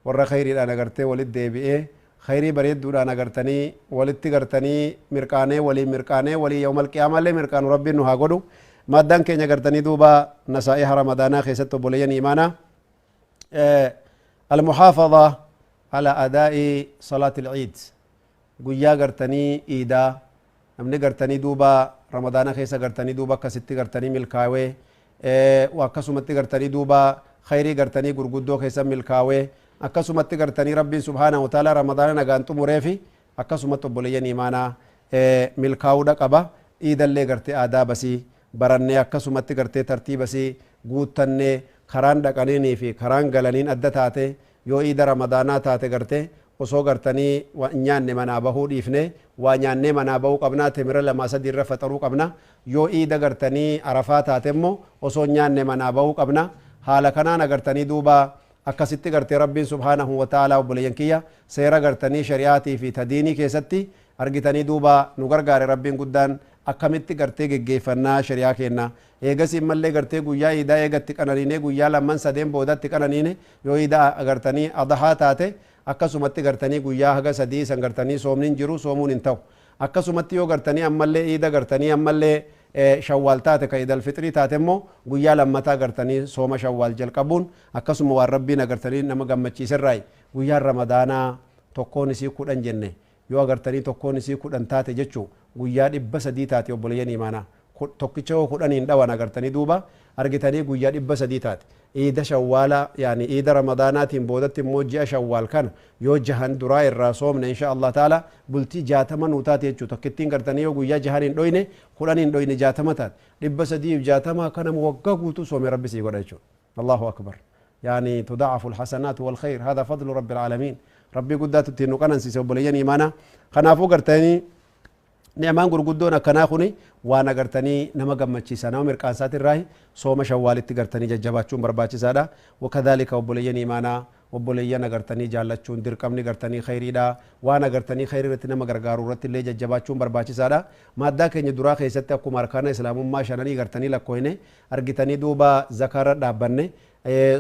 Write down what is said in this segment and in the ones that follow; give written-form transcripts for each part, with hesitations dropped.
warra khayriidhaan agartee walitti deebi'ee khayrii bareedduudhaan agartanii walitti gartanii mirqaanee walii yawmal qiyaamallee mirqaanu rabbiin nu haa godhu maaddaan keenya gartanii duuba nasaa'iha ramadaanaa keessatti obboleeyyan imaanaa المحافظة على أداء صلاة العيد guyyaa gartanii iidaa namni gartanii duuba ramadaana keessa gartanii duuba akkasitti gartanii milkaawee akkasumatti gartanii duuba khayrii gartanii gurguddoo keessa milkaawee akkasumatti gartanii rabbiin subhaanahu wa ta'ala ramadaana nagaan xumuree fi akkasumatti obboleeyyan imaanaa milkaa'uudha qaba iidallee gartee aadaa basii barannee akkasumatti gartee tartiibasii guuttannee karaan dhaqaniinii fi karaan galaniin adda taate yoo iida ramadaanaa taate gartee osoo gartanii nyaanne manaa bahuu dhiifne waa nyaannee manaa bahuu qabnaa temira lamaa sadii irra faxaruu qabna yoo iida gartanii arafaa taate immoo osoo nyaanne manaa bahuu qabna haala kanaan agartanii duuba akkasitti gartee rabbiin subhaanahu wa ta'ala obboleeyyan kiyya seera gartanii shari'aatii fi tadiinii keessatti argitanii duuba nu gargaare rabbiin guddaan akkamitti gartee geggeeffannaa shari'aa kenna eegasi mallee gartee guyyaa iidaa eegatti qananiine guyyaa lamman sadeen boodatti qananiine yoo iidaa agartanii adahaa taate akkasumatti gartanii guyyaa haga sadii san gartanii soomnin jiru soomuun hin ta'u akkasumatti yoo gartanii ammallee iida gartanii ammallee shawwaal taate ka iidal fixrii taate immoo guyyaa lammataa gartanii sooma shawwaal jalqabuun akkasuma waan rabbiin agartanii nama gammachiiserraayi guyyaan ramadaanaa tokkoon isii 10 jenne yoo agartanii tokkoon isii 10 taate jechuu guyyaa 300 taate obboleeyyan imaanaa tokkicha yoo 10 hin dhawan agartanii duuba argitanii guyyaa 300 taate iida shawwaala yaani iida ramadaanaatiin boodatti immoo ji'a shawwaal kana yoo jahan duraa irraa soomne insha Allah taala bultii 60 nuu taate jechuu tokkittiin gartanii yoo guyyaa jahan hin dhoyne 10 hin dhoyne 60 taate 360 kana waggaa guutuu soome rabbi sii godha jechuu Allahu akbar يعني تضاعف الحسنات والخير هذا فضل رب العالمين ربي قدات تنو كان سي سبليين ايمانا خنافو غرتني نعمان غرغدونا كناخوني وانا غرتني نما غمچيسانا مرقانسات الراي صوم شوالت غرتني ججباچون برباچيسادا وكذلك وبليين ايمانا وبليين غرتني جالچون درقمني غرتني خيريدا وانا غرتني خيرت نما غرغارو رت لي ججباچون برباچيسادا مادا كني درا خيسته اكو ماركانا اسلام ما شنني غرتني لكوينه ارغتني دوبا زكار دابنه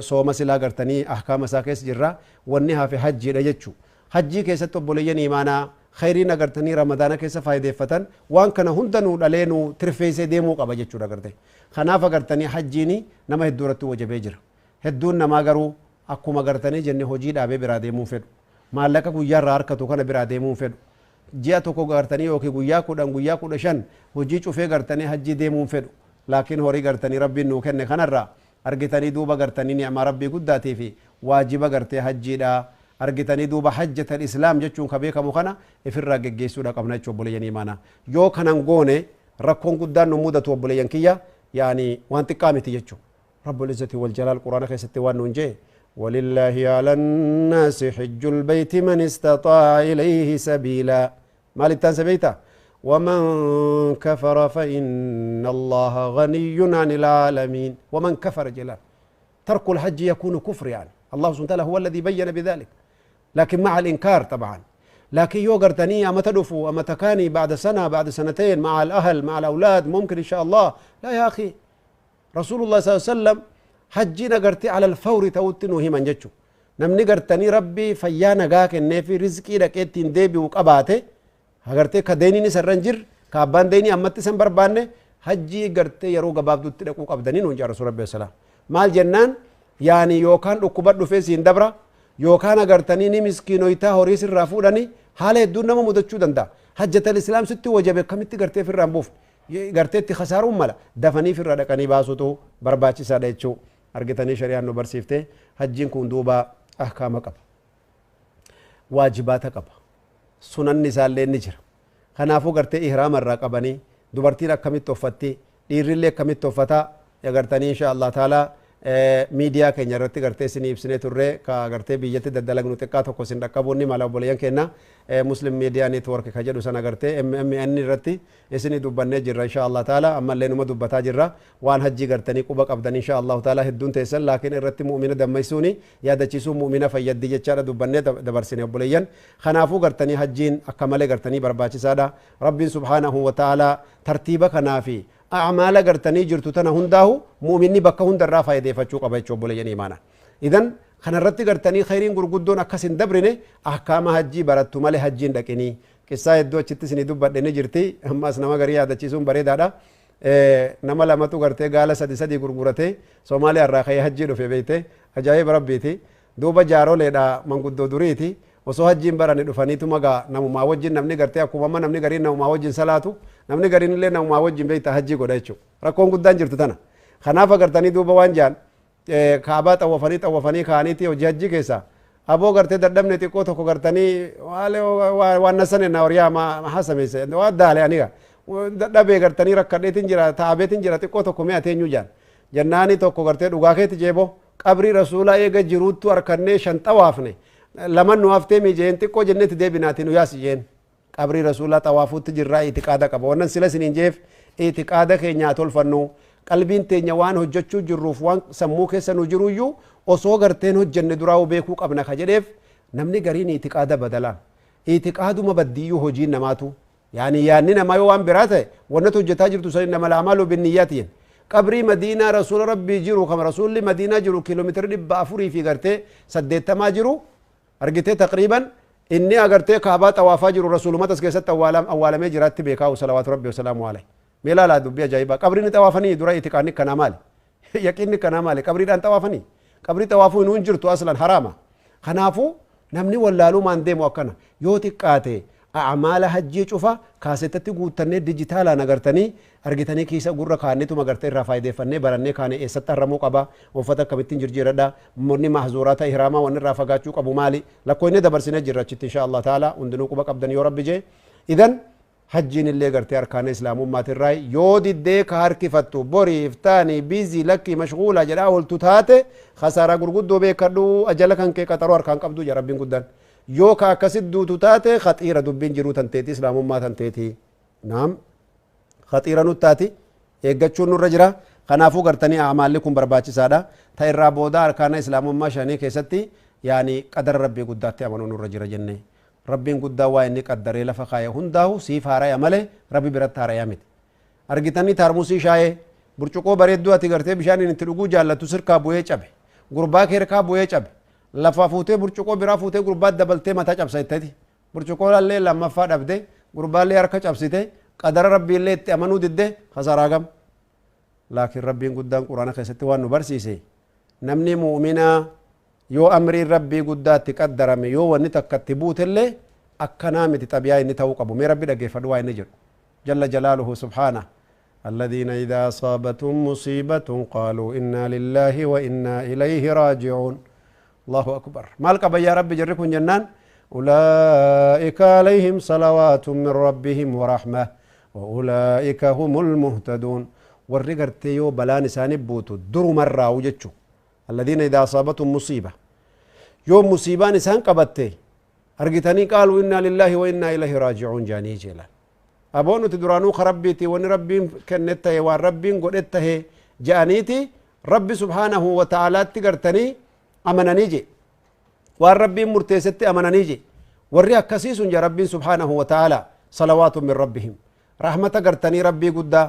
sooma silaa gartanii ahkaama isaa keessa jirra wanni hafe hajjiidha jechuu hajjii keessatti obboleeyyan imaanaa khayriin agartanii ramadaana keessa faayideeffatan waan kana hunda nuu dhalee nuu tirfeessee deemuu qaba jechuudha agarte kanaaf agartanii hajjiini nama hedduu irratti wajabee jira hedduun namaa garuu akkuma agartanii jenne hojii dhaabee biraa deemuu fedhu maallaqa guyyaa irraa harkatu kana biraa deemuu fedhu ji'a tokko gartanii yookiin guyyaa 10 guyyaa 15 hojii cufee gartanii hajjii deemuu fedhu laakiin horii gartanii rabbiin nuu kenne kanarraa argitanii duuba gartanii ni'ama rabbii guddaatii fi waajiba gartee hajjiidha argitanii duuba hajjatal islaam jechuun ka beekamu kana ifirraa geggeessuudha qabna jechuu obboleeyyan imaanaa yoo kanan goone rakkoon guddaan nu mudatu obboleeyyan kiyya yaani waan xiqqaa miti jechuu rabbul izzati wal jalaal quraana keessatti waan nuun jee ولله على الناس حج البيت من استطاع إليه سبيلا مال التانس بيتا ومن كفر فإن الله غني عن العالمين ومن كفر جلال ترك الحج يكون كفر يعني الله سبحانه وتعالى هو الذي بين بذلك لكن مع الإنكار طبعا لكن يوغر تنية أما تدفوا أما تكاني بعد سنة بعد سنتين مع الأهل مع الأولاد ممكن إن شاء الله لا يا أخي رسول الله صلى الله عليه وسلم حجينا قرتي على الفور توتنو هي من جتشو نمني قرتني ربي فيانا قاك النفي رزقي لك اتين ديبي وقباته agartee ka deeniin isarran jir ka abbaan deenii ammatti isan barbaanne hajjii gartee yeroo gabaabdutti dhaquu qabdanii nuun jaarsu rabbi salaam maal jennaan yaani yookaan dhukkuba dhufee siin dabra yookaan agartanii ni miskiinoytaa horii sirraa fuudhanii haala hedduun nama mudachuu danda'a hajjatal islaam sitti wajabe kamitti gartee firraan buuf garteetti khasaaruun mala dafanii firra dhaqanii baasutu barbaachisaadha jechuu argitanii shari'aan nu barsiifte hajjiin kun duuba ahkaama qaba waajibaata qaba sunanni isaallee ni jira kanaafuu gartee ihraama irraa qabanii dubartiin akkamitti uffatti dhiirrillee akkamitti uffataa agartanii insha Allah taala miidiyaa keenya irratti gartee isin ibsinee turre ka gartee biyyatti daddalagnu xiqqaa tokko isin dhaqqabuunni mala obboleeyyan kenna muslim media network ka jedhu sana gartee MMN irratti isin dubbannee jirra insha Allah taala ammallee numa dubbataa jirra waan hajjii gartanii quba qabdan insha Allah taala hedduun teessan laakiin irratti mu'mina dammaysuuni yaadachiisuu mu'mina fayyaddi jechaadha dubbannee dabarsine obboleeyyan kanaafuu gartanii hajjiin akka malee gartanii barbaachisaadha rabbiin subhaanahu wa taala tartiiba kanaafi أعمال قرتني جرتو تنا هنداه مؤمني بكا هند الرافع يدفع شو قبل شو بقول يعني إيمانا إذن kanarratti gartanii khayriin gurguddoon akkas hin dabrine ahkaama hajjii barattu malee hajjiin dhaqinii qissaa hedduu achitti isinii dubbadhe ni jirti ammas nama garii yaadachiisuun bareedaadha nama lamatu gartee gaala sadi gurgurate Soomaaliyaa irraa ka'ee hajjii dhufe beeyte ajaa'iba rabbiiti duuba jaaroleedha manguddoo duriiti osoo hajjiin barane dhufaniituma gaa namumaa wajjin namni gartee akkuma amma namni gariin namumaa wajjin salaatu namni gariin illee namumaa wajjin beeyta hajjii godha jechuudha rakkoon guddaan jirtu tana kanaaf agartanii duuba waan jaan kaabaa xawwafanii kaaniiti hojii hajjii keessa aboo gartee dadhabne xiqqoo tokko gartanii waan nasan ennaa horiyaa hasameesse waan daale aniga dadhabee gartanii rakkadheetin jira taabeetin jira xiqqoo tokko mi'a teenyu jaan jannaani tokko gartee dhugaa keeti jeebo qabrii rasuulaa eega jiruuttu harkannee shan xawaafne laman nu haftee mijeen xiqqoo jennetti deebinaatiin uyaas jeen qabrii rasuulaa xawaafuutti jirraa itiqaada qaba wannan sila siniin jeef itiqaada keenyaa tolfannu qalbiin teenya waan hojjechuu jirruuf waan sammuu keessa nu jiruyyuu osoo garteen hojjenne duraa beekuu qabna ka jedheef namni gariin itiqaada badalaan itiqaaduma baddiyyuu hojiin namaatu yaanni namaa yoo waan biraa ta'e wannatu hojjetaa jirtu san innama al'amaalu binniyyaatiyin qabrii madiinaa rasuula rabbii jiru kama rasuulli madiinaa jiru kiiloomeetira 400 fi gartee 80 jiru argitee taqriiban inni agartee kaabaa xawaafaa jiru rasuulumatas keessatti awwaalamee jiraatti beekaa'u salawaatu rabbi wasalaamu alayhi meelaa laa dubbii ajaa'ibaa qabriin xawaafanii dura itiqaanni kanaa maali yaqiinni kanaa maali qabriidhaan xawaafanii qabrii xawaafuu hin jirtu aslan haraama kanaafuu namni wallaalumaan deemu akkana yoo xiqqaate acmaala hajjii cufa kaasettatti guuttannee dijitaalaan agartanii argitanii kiisa gurra kaanneetuma agartee irraa faayideeffannee barannee kaane eessatti harramuu qaba uffata akkamittiin jirjiiradha monni mahzuuraata ihraamaa wanni irraa fagaachuu qabu maali lakkooyne dabarsinee jirra achitti insha Allah taala hundinuu quba qabdan yoo rabbi jee idan hajjiin illee gartee arkaana islaamummaatiirraa yoo diddee ka harkifattu boriif taanii biizii lakkii mashguula jedhaa oltu taate khasaaraa gurguddoo beekadhu ajala kan kee qaxaroo harkaan qabdu ja rabbiin guddaan yoo ka akkasit duutu taate khaxiira dubbiin jiruu tanteeti islaamummaa tanteeti naam khaxiira nuttaati eeggachuun nurra jira kanaafuu gartanii amaalli kun barbaachisaadha ta irraa booda arkaana islaamummaa shanii keessatti yaani qadara rabbii guddaatti amanuu nurra jira jennee rabbiin guddaa waa inni qaddaree lafa kaaya hundaahu siif haaraya malee rabbi biratti haaraya miti argitanii taarmusii shaayee burcuqoo bareedduu ati gartee bishaan itti dhuguu jaallattu sirkaa bu'ee cabe gurbaa kee harkaa bu'ee cabe lafa fuutee burcuqoo biraa fuutee gurbaat dabaltee mataa cabsatteti burcuqoo lallee lammaffaa dhabde gurbaallee harka cabsite qadara rabbiillee itti amanuu didde khasaraagam laakiin rabbiin guddaan quraana keessatti waan nu barsiise namni mu'minaa yoo amriin rabbii guddaatti qaddarame yoo wanni takkatti buutellee akkanaa miti xabiyaa inni ta'uu qabu mee rabbi dhaggeeffadhu waa inni jedhu jalla jalaaluhu subhaana الذين إذا أصابتهم مصيبة قالوا إنا لله وإنا إليه راجعون الله أكبر مالك يا رب جركم جنان أولئك عليهم صلوات من ربهم ورحمة وأولئك هم المهتدون والرقرت يو بلان ساني بوتو درو مرة وجتشو الذين إذا أصابتهم مصيبة يوم مصيبة نسان قبته أرقتني قالوا إنا لله وإنا إليه راجعون جاني جلال أبونو تدرانو خربيتي ون ربين كنته وان ربين قدته جانيتي ربي سبحانه وتعالى تقرتني أمناني جي وان ربين مرتيستي أمناني جي ورّي أكسيس جا ربين سبحانه وتعالى صلوات من ربهم رحمة قرتني ربي قدا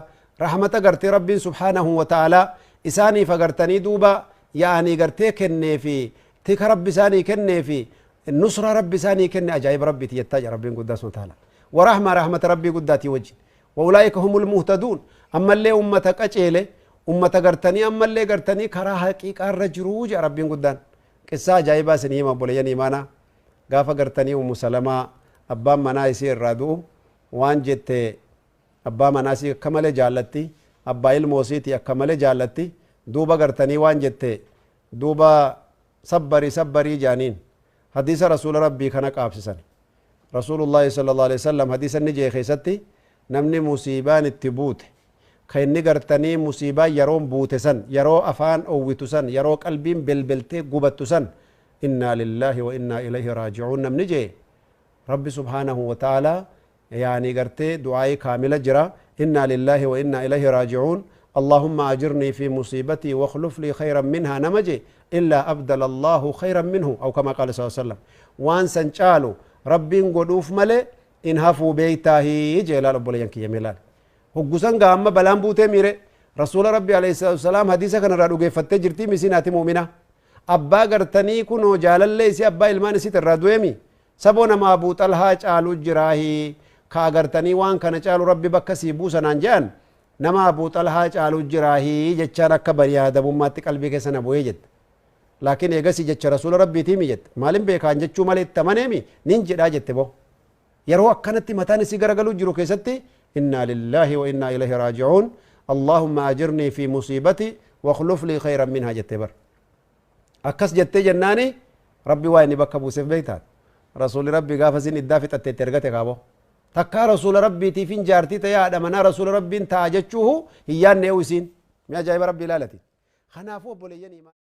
رحمة قرتي ربين سبحانه وتعالى إساني فقرتني دوبا يعني قرتي كني في تك ربي ساني كني في النصرة ربي ساني كني أجايب ربي تيتاج ربين قدا سبحانه وتعالى ورحمة رحمة ربي قداتي وجه وأولئك هم المهتدون أما اللي أمتك أجيله أمتك قرتني أما اللي قرتني كرا حقيقة الرجروج ربي قدان قصة جايبة سنيمة بوليان إيمانا قافة قرتني ومسلمة أبا منايسي الرادو وان جت أبا مناسي كمال جالتي أبا الموسيتي كمال جالتي دوبا قرتني وان جت دوبا صبري جانين حديث رسول ربي كان قابسسن رسول الله صلى الله عليه وسلم حديث النجي خيستي نمني مصيبان التبوت كيني قرتني مصيبة يروم بوتسن يرو أفان أوتسن يرو قلبين بلبلتي قبتسن إنا لله وإنا إليه راجعون نمني جي ربي سبحانه وتعالى يعني قرتي دعائي كاملة جرا إنا لله وإنا إليه راجعون اللهم أجرني في مصيبتي واخلف لي خيرا منها نمجي إلا أبدل الله خيرا منه أو كما قال صلى الله عليه وسلم وان سنشالو ربين قدوف ملي إن هفو بيتاهي جلال أبو لينكي يميلال هقوسان قام بلان بوتي ميري رسول ربي عليه الصلاة والسلام حديثة كان رادو قيفتة جرتي مسيناتي مؤمنة abbaa gartanii kunoo jaalallee isi abbaa ilmaan isit irraa du'emi saboo nama Abuu Xalhaa caalu jiraahi ka agartanii waan kana caalu rabbi bakka sii buusanaan jedhan nama Abuu Xalhaa caalu jiraahi jechaan akka bari aadamummaatti qalbii keessa na bu'ee jette laakiin eegasi jecha rasuula rabbiitiimi jette maalin beekaan jechuu malee itti amaneemi nin jedhaa jette bo yeroo akkanatti mataan isii garagaluu jiru keessatti inna lillahi wa inna ilaihi raaji'uun allahumma ajirnii fi musiibati wakhluf lii khayran minhaa jette bar akkas jettee jennaani rabbi waa inni bakka buuseef beektaan rasuuli rabbi gaafa isin iddaa fixatteetti ergate kaabo takkaa rasuula rabbiitiif hin jaartii ta'e haadha manaa rasuula rabbiin ta'a jechuuhu hin yaanne isiin mi ajaa'iba rabbi ilaalati kanaafuu obboleeyyan